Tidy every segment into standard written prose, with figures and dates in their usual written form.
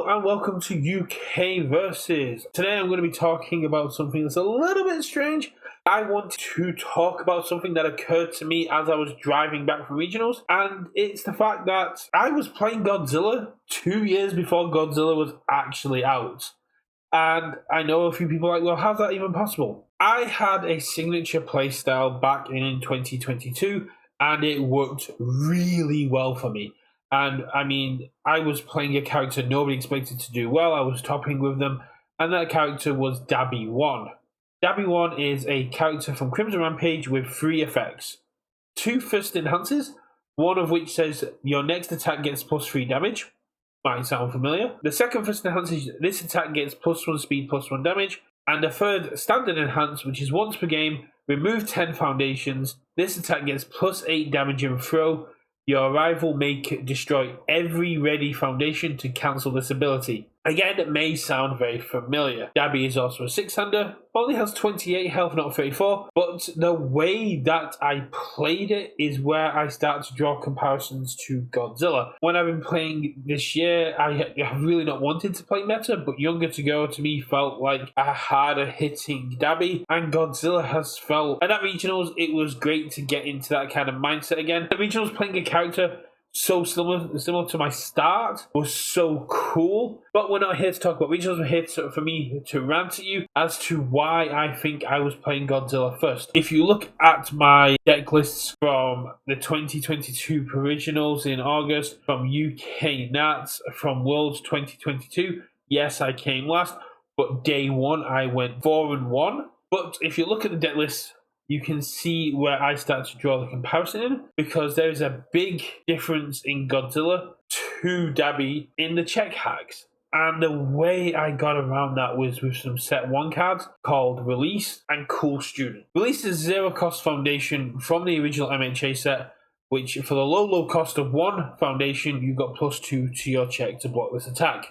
Hello and welcome to Universus. Today I'm going to be talking about something that's a little bit strange. I want to talk about something that occurred to me as I was driving back from regionals, and it's the fact that I was playing Godzilla 2 years before Godzilla was actually out. And I know a few people are like, well, how's that even possible? I had a signature playstyle back in 2022 and it worked really well for me. And I mean, I was playing a character nobody expected to do well. I was topping with them, and that character was Dabi 1. Dabi 1 is a character from Crimson Rampage with 3 effects. 2 first enhances, one of which says your next attack gets plus 3 damage. Might sound familiar. The second first enhance is this attack gets plus 1 speed, plus 1 damage. And the third standard enhance, which is once per game, remove 10 foundations. This attack gets plus 8 damage and throw. Your rival may destroy every ready foundation to cancel this ability. Again, it may sound very familiar. Dabi is also a 6-hander, only has 28 health, not 34, but the way that I played it is where I start to draw comparisons to Godzilla. When I've been playing this year, I have really not wanted to play meta, but Younger to Go to me felt like a harder hitting Dabi, and Godzilla has felt, and at regionals it was great to get into that kind of mindset again. At regionals, playing a character so similar to my start was so cool. But we're not here to talk about regionals. We're here for me to rant at you as to why I think I was playing Godzilla first. If you look at my deck lists from the 2022 Provisionals in August, from UK Nats, from Worlds 2022, yes, I came last, but day one I went 4-1. But if you look at the deck list, you can see where I start to draw the comparison in, because there is a big difference in Godzilla to Dabi in the check hacks. And the way I got around that was with some set 1 cards called Release and Cool Student. Release is 0 cost foundation from the original MHA set, which for the low cost of 1 foundation, you got plus 2 to your check to block this attack.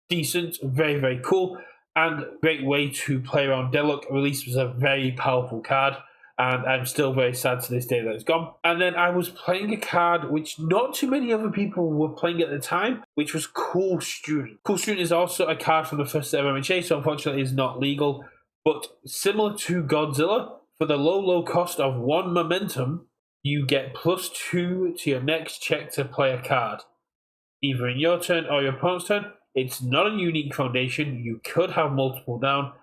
Decent, very, very cool. And great way to play around Deadlock. Release was a very powerful card, and I'm still very sad to this day that it's gone. And then I was playing a card which not too many other people were playing at the time, which was Cool Student. Cool Student is also a card from the first set of MHA, so unfortunately is not legal. But similar to Godzilla, for the low cost of 1 momentum, you get plus 2 to your next check to play a card, either in your turn or your opponent's turn. It's not a unique foundation. You could have multiple down,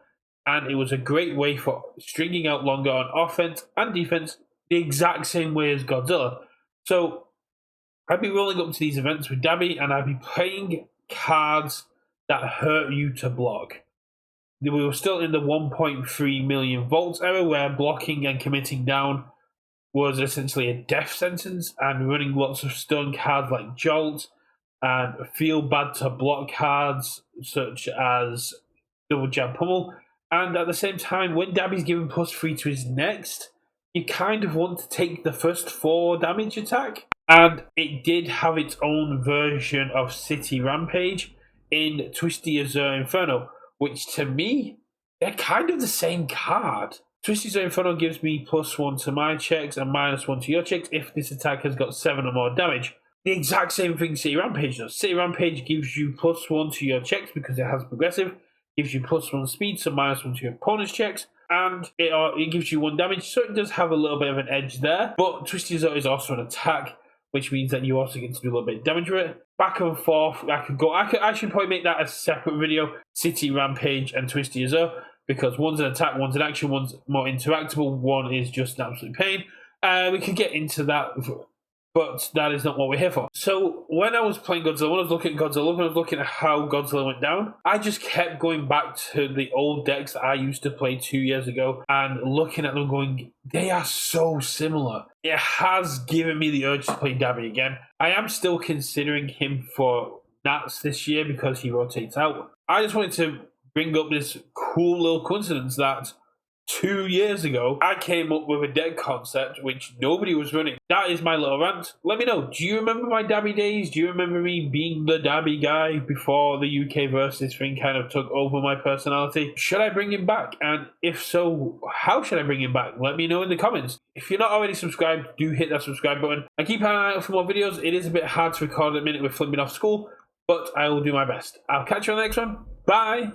and it was a great way for stringing out longer on offense and defense the exact same way as Godzilla. So I'd be rolling up to these events with Dabi, and I'd be playing cards that hurt you to block. We were still in the 1.3 million volts era, where blocking and committing down was essentially a death sentence, and running lots of stun cards like Jolt and feel bad to block cards such as Double Jab Pummel. And at the same time, when Dabi's given plus 3 to his next, you kind of want to take the first 4 damage attack. And it did have its own version of City Rampage in Twisty Azure Inferno, which to me, they're kind of the same card. Twisty Azure Inferno gives me plus 1 to my checks and minus 1 to your checks if this attack has got 7 or more damage. The exact same thing City Rampage does. City Rampage gives you plus 1 to your checks because it has progressive, gives you plus 1 speed, so minus 1 to your opponent's checks, and it gives you 1 damage, so it does have a little bit of an edge there. But Twisty Azure is also an attack, which means that you also get to do a little bit of damage with it. Back and forth, I should probably make that a separate video, City Rampage and Twisty Azure, because one's an attack, one's an action, one's more interactable, one is just an absolute pain. We could get into that, but that is not what we're here for. So when I was playing Godzilla, when I was looking at Godzilla, when I was looking at how Godzilla went down, I just kept going back to the old decks that I used to play 2 years ago and looking at them going, they are so similar. It has given me the urge to play Dabi again. I am still considering him for Nats this year because he rotates out. I just wanted to bring up this cool little coincidence that 2 years ago, I came up with a deck concept which nobody was running. That is my little rant. Let me know, do you remember my Dabi days? Do you remember me being the Dabi guy before the UK Versus thing kind of took over my personality? Should I bring him back? And if so, how should I bring him back? Let me know in the comments. If you're not already subscribed, do hit that subscribe button. And keep an eye out for more videos. It is a bit hard to record at the minute with flipping off school, but I will do my best. I'll catch you on the next one. Bye.